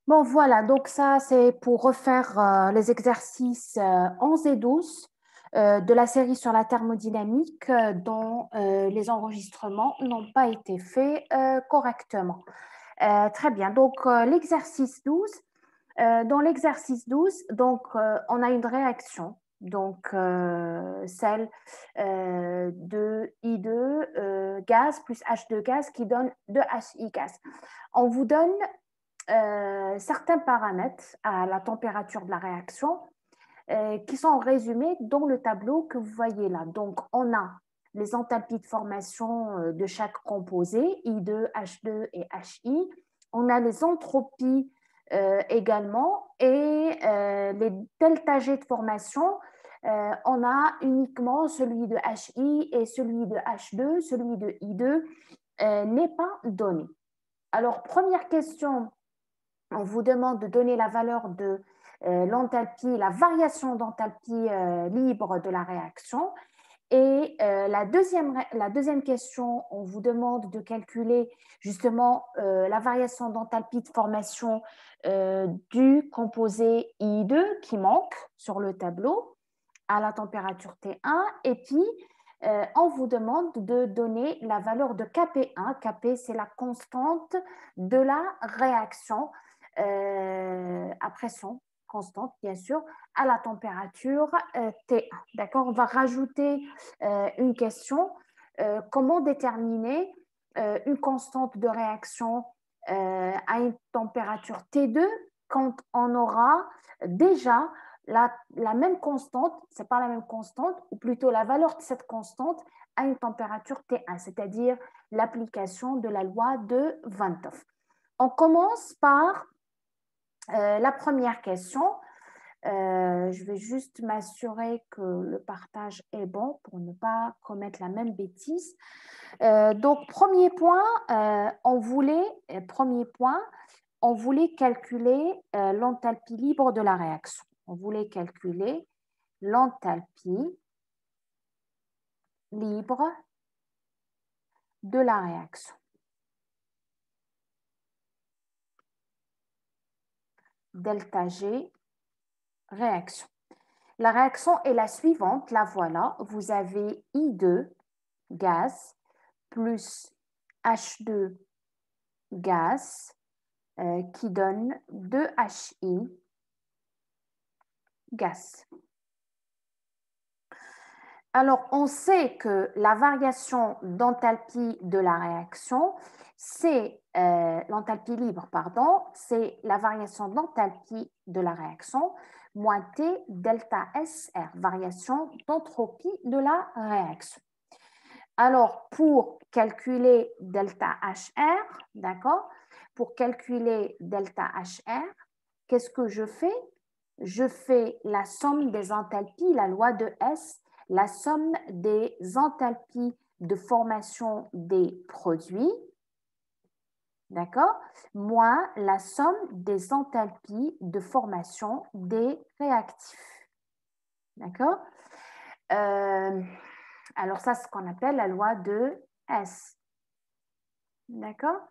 Bon, voilà, donc ça, c'est pour refaire les exercices 11 et 12 de la série sur la thermodynamique dont les enregistrements n'ont pas été faits correctement. Très bien, donc l'exercice 12, dans l'exercice 12, donc, on a une réaction, donc celle de I2 gaz plus H2 gaz qui donne 2HI gaz. On vous donne certains paramètres à la température de la réaction qui sont résumés dans le tableau que vous voyez là. Donc, on a les enthalpies de formation de chaque composé, I2, H2 et HI. On a les entropies également et les delta G de formation. On a uniquement celui de HI et celui de H2, celui de I2 n'est pas donné. Alors, première question, on vous demande de donner la valeur de l'enthalpie, la variation d'enthalpie libre de la réaction. Et la deuxième question, on vous demande de calculer justement la variation d'enthalpie de formation du composé I2 qui manque sur le tableau à la température T1. Et puis, on vous demande de donner la valeur de Kp1. Kp, c'est la constante de la réaction à pression constante, bien sûr, à la température T1. D'accord? On va rajouter une question. Comment déterminer une constante de réaction à une température T2 quand on aura déjà la même constante, ce n'est pas la même constante, ou plutôt la valeur de cette constante à une température T1, c'est-à-dire l'application de la loi de Van 't Hoff. On commence par la première question. Je vais juste m'assurer que le partage est bon pour ne pas commettre la même bêtise. Donc, premier point, on voulait calculer l'enthalpie libre de la réaction. On voulait calculer l'enthalpie libre de la réaction. Delta G, réaction. La réaction est la suivante, la voilà. Vous avez I2, gaz, plus H2, gaz, qui donne 2HI, gaz. Alors, on sait que la variation d'enthalpie de la réaction, c'est l'enthalpie libre, pardon, c'est la variation d'enthalpie de la réaction moins T delta SR, variation d'entropie de la réaction. Alors, pour calculer delta HR, d'accord, pour calculer delta HR, qu'est-ce que je fais? Je fais la somme des enthalpies, la loi de S, la somme des enthalpies de formation des produits, d'accord, moins la somme des enthalpies de formation des réactifs, d'accord. Alors ça, c'est ce qu'on appelle la loi de S, d'accord.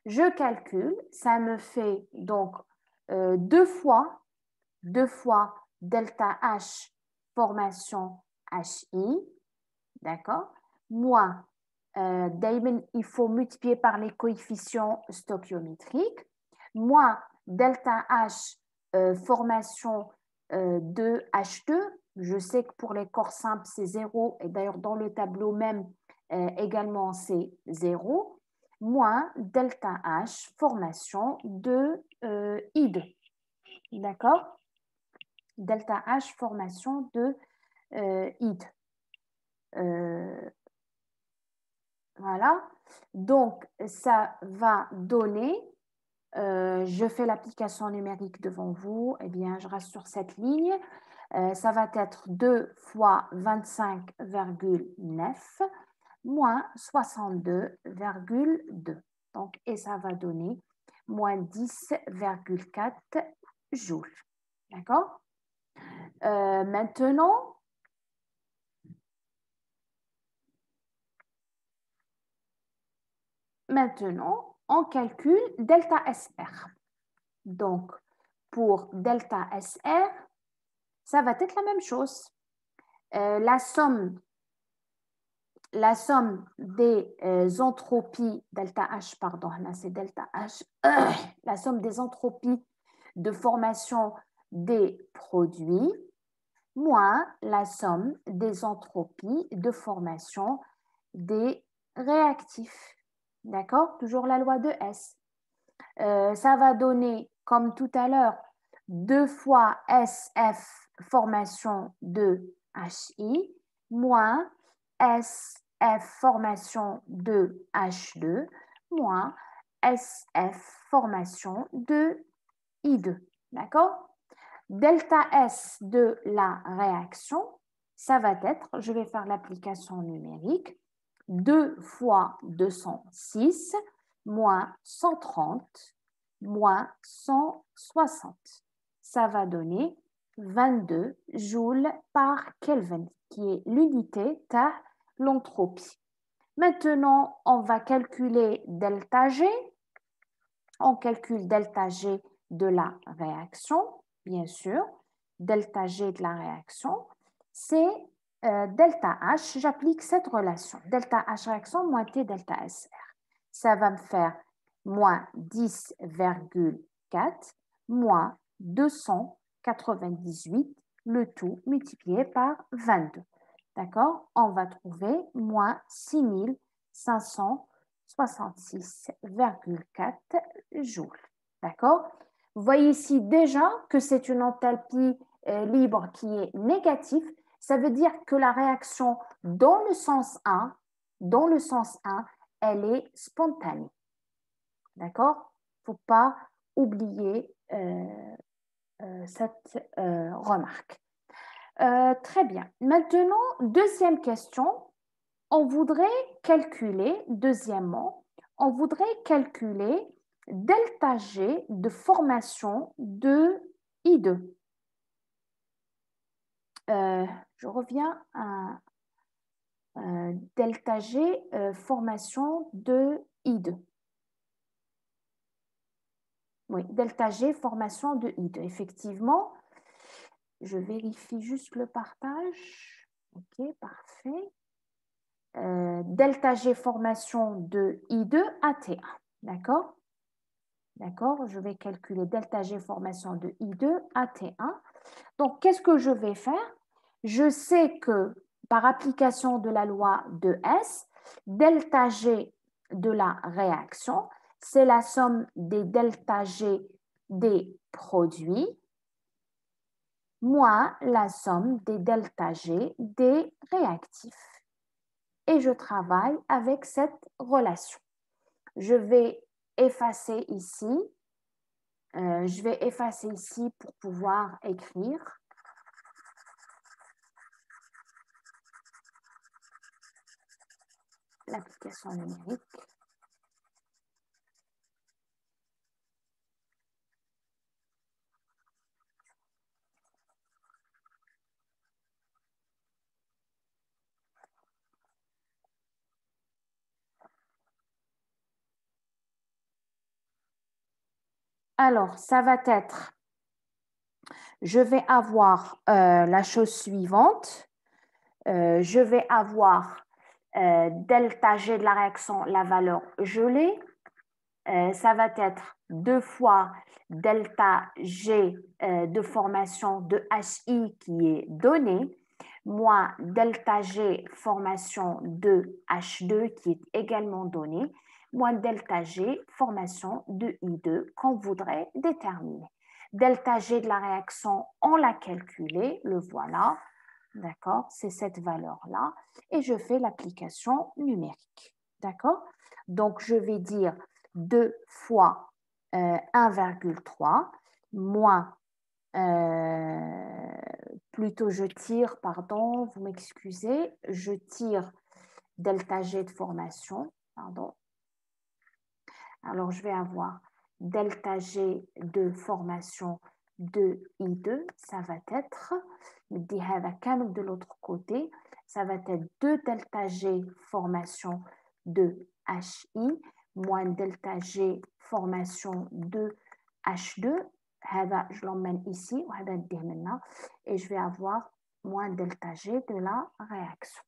Je calcule, ça me fait donc deux fois delta H formation HI, d'accord, moins, il faut multiplier par les coefficients stoichiométriques, moins delta H formation de H2, je sais que pour les corps simples c'est 0, et d'ailleurs dans le tableau même également c'est 0, moins delta H formation de I2, d'accord, delta H formation de ID. Voilà. Donc, ça va donner, je fais l'application numérique devant vous, eh bien, je reste sur cette ligne. Ça va être 2 fois 25,9 moins 62,2. Donc, et ça va donner moins 10,4 joules. D'accord? Maintenant, on calcule delta SR. Donc, pour delta SR, ça va être la même chose. La somme des entropies, delta H, pardon, là c'est delta H, la somme des entropies de formation des produits moins la somme des entropies de formation des réactifs. D'accord? Toujours la loi de S. Ça va donner, comme tout à l'heure, 2 fois SF formation de HI moins SF formation de H2 moins SF formation de I2. D'accord? Delta S de la réaction, ça va être, je vais faire l'application numérique, 2 fois 206 moins 130 moins 160. Ça va donner 22 joules par Kelvin, qui est l'unité de l'entropie. Maintenant, on va calculer delta G. On calcule delta G de la réaction, bien sûr. Delta G de la réaction, c'est delta H. J'applique cette relation. Delta H réaction moins T delta SR. Ça va me faire moins 10,4 moins 298, le tout multiplié par 22. D'accord? On va trouver moins 6566,4 joules. D'accord? Vous voyez ici déjà que c'est une enthalpie libre qui est négative. Ça veut dire que la réaction dans le sens 1, elle est spontanée. D'accord? Il ne faut pas oublier cette remarque. Très bien. Maintenant, deuxième question. On voudrait calculer, deuxièmement, on voudrait calculer delta G de formation de I2. Je reviens à delta G formation de I2. Oui, delta G formation de I2. Effectivement, je vérifie juste le partage. OK, parfait. Delta G formation de I2 à T1. D'accord? D'accord? Je vais calculer delta G formation de I2 à T1. Donc, qu'est-ce que je vais faire? Je sais que par application de la loi de S, delta G de la réaction, c'est la somme des delta G des produits moins la somme des delta G des réactifs. Et je travaille avec cette relation. Je vais effacer ici. Je vais effacer ici pour pouvoir écrire. L'application numérique. Alors, ça va être, je vais avoir la chose suivante. Je vais avoir delta G de la réaction, la valeur gelée. Ça va être 2 fois delta G de formation de HI qui est donné, moins delta G formation de H2 qui est également donné, moins delta G formation de I2 qu'on voudrait déterminer. Delta G de la réaction, on l'a calculé, le voilà, d'accord, c'est cette valeur-là, et je fais l'application numérique, d'accord? Donc, je vais dire 2 fois 1,3 moins, plutôt je tire, pardon, vous m'excusez, je tire delta G de formation, pardon. Alors, je vais avoir delta G de formation de I2, ça va être, de l'autre côté, ça va être 2 delta G formation de HI moins delta G formation de H2, je l'emmène ici, et je vais avoir moins delta G de la réaction.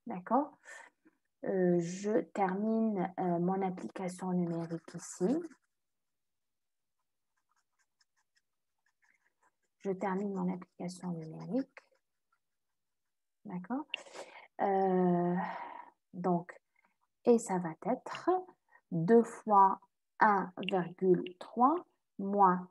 D'accord? Je termine mon application numérique ici. Je termine mon application numérique. D'accord? Donc, et ça va être 2 fois 1,3 moins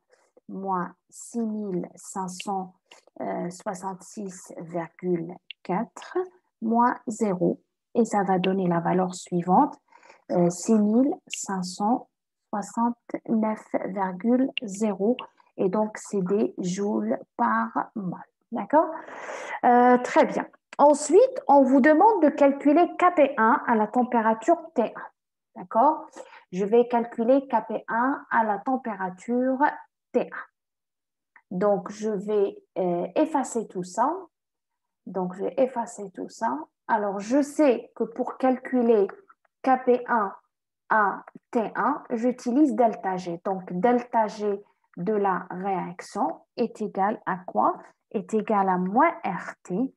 6566,4 moins 0. Et ça va donner la valeur suivante, 6569,0. Et donc, c'est des joules par mol. D'accord? Très bien. Ensuite, on vous demande de calculer Kp1 à la température T1. D'accord? Je vais calculer Kp1 à la température T1. Donc, je vais effacer tout ça. Donc, je vais effacer tout ça. Alors, je sais que pour calculer Kp1 à T1, j'utilise delta G. Donc, delta G de la réaction est égal à quoi? Est égal à moins RT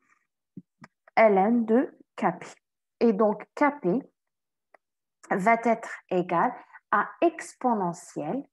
ln de Kp. Et donc, Kp va être égal à exponentielle,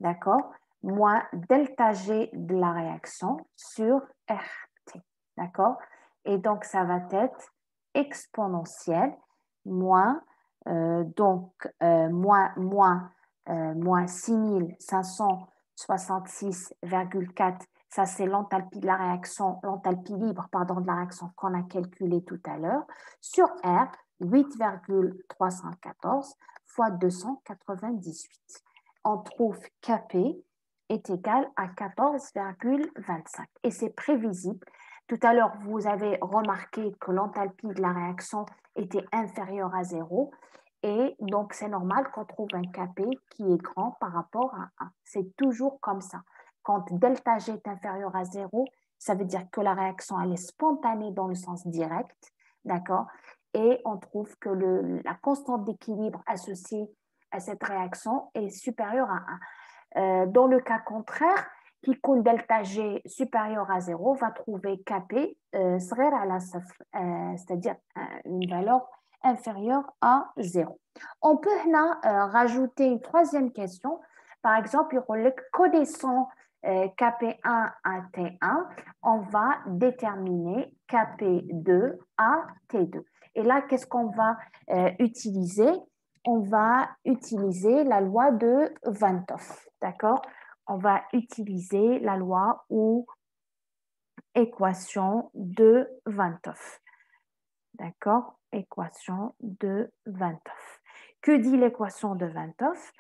d'accord, moins delta G de la réaction sur RT, d'accord? Et donc, ça va être exponentielle moins, moins 6566,4, ça c'est l'enthalpie de la réaction, l'enthalpie libre, pardon, de la réaction qu'on a calculée tout à l'heure, sur R, 8,314 fois 298. On trouve Kp est égal à 14,25. Et c'est prévisible. Tout à l'heure, vous avez remarqué que l'enthalpie de la réaction était inférieure à 0. Et donc, c'est normal qu'on trouve un Kp qui est grand par rapport à 1. C'est toujours comme ça. Quand delta G est inférieur à 0, ça veut dire que la réaction elle est spontanée dans le sens direct. D'accord? Et on trouve que la constante d'équilibre associée à cette réaction est supérieure à 1. Dans le cas contraire, qui compte delta G supérieur à 0 va trouver Kp c'est-à-dire une valeur inférieure à 0. On peut rajouter une troisième question. Par exemple, connaissant Kp1 à T1, on va déterminer Kp2 à T2. Et là, qu'est-ce qu'on va utiliser? On va utiliser la loi de Van't Hoff, d'accord? On va utiliser la loi ou équation de Van't Hoff, d'accord? Équation de Van't Hoff. Que dit l'équation de Van't Hoff?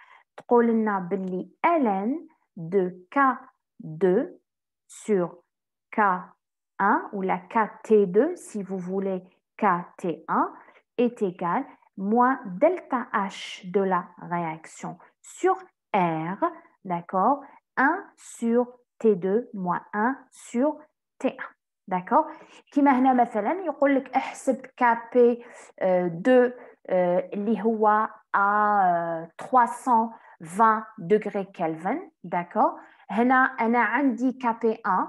قلنا بلي ln de K2 sur K1 ou la KT2 si vous voulez KT1 est égal moins delta H de la réaction sur R, d'accord, 1 sur T2 moins 1 sur T1. d'accord. كما هنا مثلا يقول لك احسب كابي 2 اللي هو à 320 degrés Kelvin, d'accord. هنا أنا عندي KP1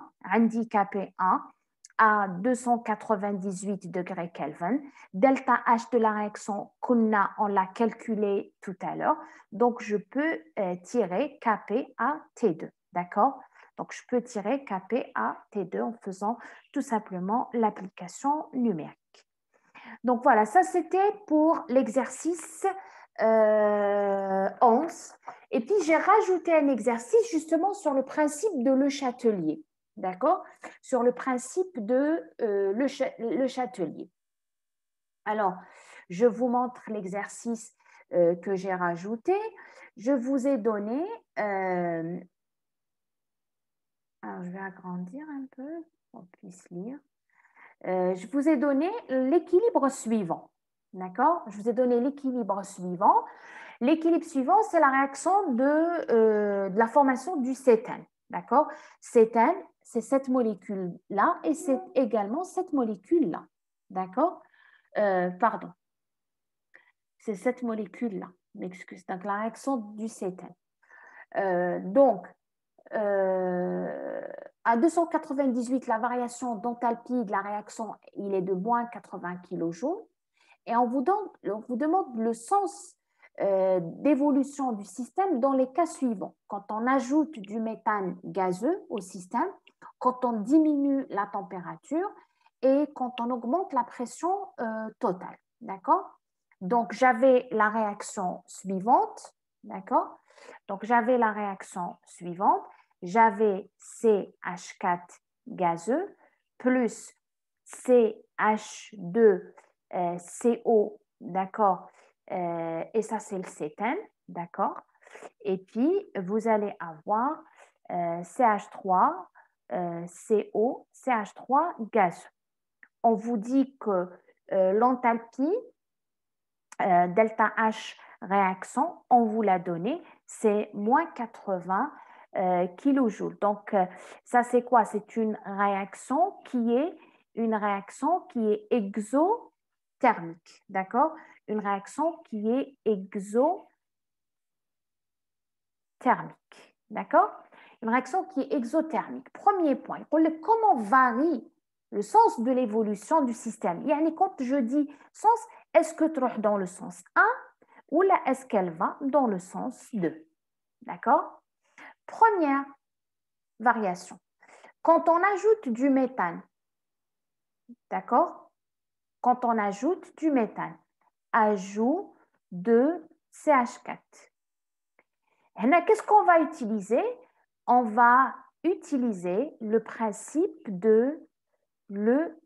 à 298 degrés Kelvin. Delta H de la réaction, on l'a calculé tout à l'heure. Donc, je peux tirer Kp à T2, d'accord? Donc, je peux tirer Kp à T2 en faisant tout simplement l'application numérique. Donc, voilà, ça c'était pour l'exercice 11. Et puis, j'ai rajouté un exercice justement sur le principe de Le Chatelier. D'accord? Sur le principe de le Chatelier. Alors, je vous montre l'exercice que j'ai rajouté. Je vous ai donné... alors, je vais agrandir un peu pour qu'on puisse lire. Je vous ai donné l'équilibre suivant. D'accord? Je vous ai donné l'équilibre suivant. L'équilibre suivant, c'est la réaction de la formation du cétane. D'accord? Cétane, c'est cette molécule-là et c'est également cette molécule-là. D'accord? Pardon. C'est cette molécule-là. M'excuse. Donc, la réaction du cétane. Donc, À 298, la variation d'enthalpie de la réaction, il est de moins 80 kJ. Et on vous demande le sens d'évolution du système dans les cas suivants. Quand on ajoute du méthane gazeux au système, quand on diminue la température et quand on augmente la pression totale. D'accord? Donc, j'avais la réaction suivante. D'accord? Donc, j'avais la réaction suivante. J'avais CH4 gazeux plus CH2 CO, d'accord, et ça c'est le cétane, d'accord, et puis vous allez avoir CH3, CO, CH3 gaz. On vous dit que l'enthalpie delta H réaction, on vous l'a donné, c'est moins 80 kilojoules. Donc, ça c'est quoi? C'est une réaction qui est exothermique, d'accord? Une réaction qui est exothermique, d'accord? Une réaction qui est exothermique. Premier point, comment varie le sens de l'évolution du système? Yani, quand je dis sens, est-ce que tu vas dans le sens 1 ou là, est-ce qu'elle va dans le sens 2? D'accord? Première variation. Quand on ajoute du méthane, d'accord? Quand on ajoute du méthane, ajout de CH4. Qu'est-ce qu'on va utiliser? On va utiliser le principe de le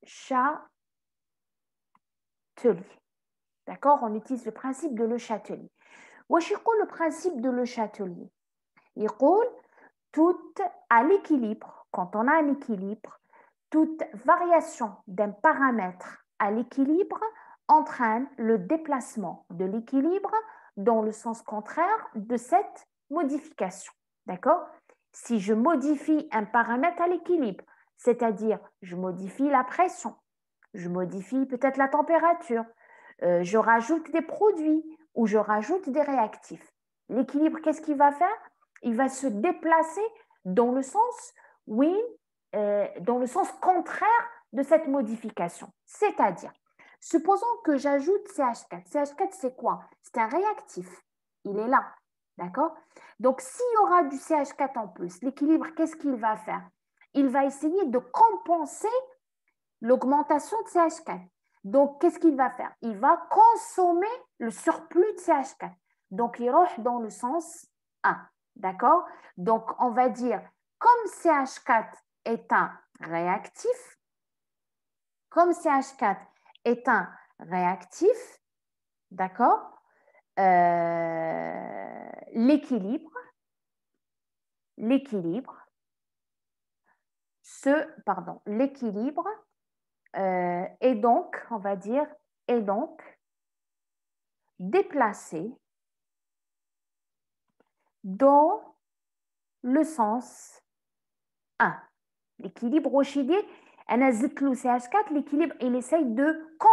Châtelier. D'accord? On utilise le principe de le Châtelier. Wesh يقول le principe de le Châtelier? يقول toute à l'équilibre, quand on a un équilibre, toute variation d'un paramètre à l'équilibre entraîne le déplacement de l'équilibre dans le sens contraire de cette modification. D'accord? Si je modifie un paramètre à l'équilibre, c'est-à-dire je modifie la pression, je modifie peut-être la température, je rajoute des produits ou je rajoute des réactifs. L'équilibre, qu'est-ce qu'il va faire? Il va se déplacer dans le sens, oui, dans le sens contraire de cette modification. C'est-à-dire, supposons que j'ajoute CH4. CH4, c'est quoi? C'est un réactif. Il est là. D'accord? Donc, s'il y aura du CH4 en plus, l'équilibre, qu'est-ce qu'il va faire? Il va essayer de compenser l'augmentation de CH4. Donc, qu'est-ce qu'il va faire? Il va consommer le surplus de CH4. Donc, il roche dans le sens 1. D'accord? Donc, on va dire, comme CH4 est un réactif, comme CH4 est un réactif, d'accord, l'équilibre, est donc, on va dire, est donc déplacé dans le sens 1. L'équilibre rochidé, CH4, l'équilibre, il essaye de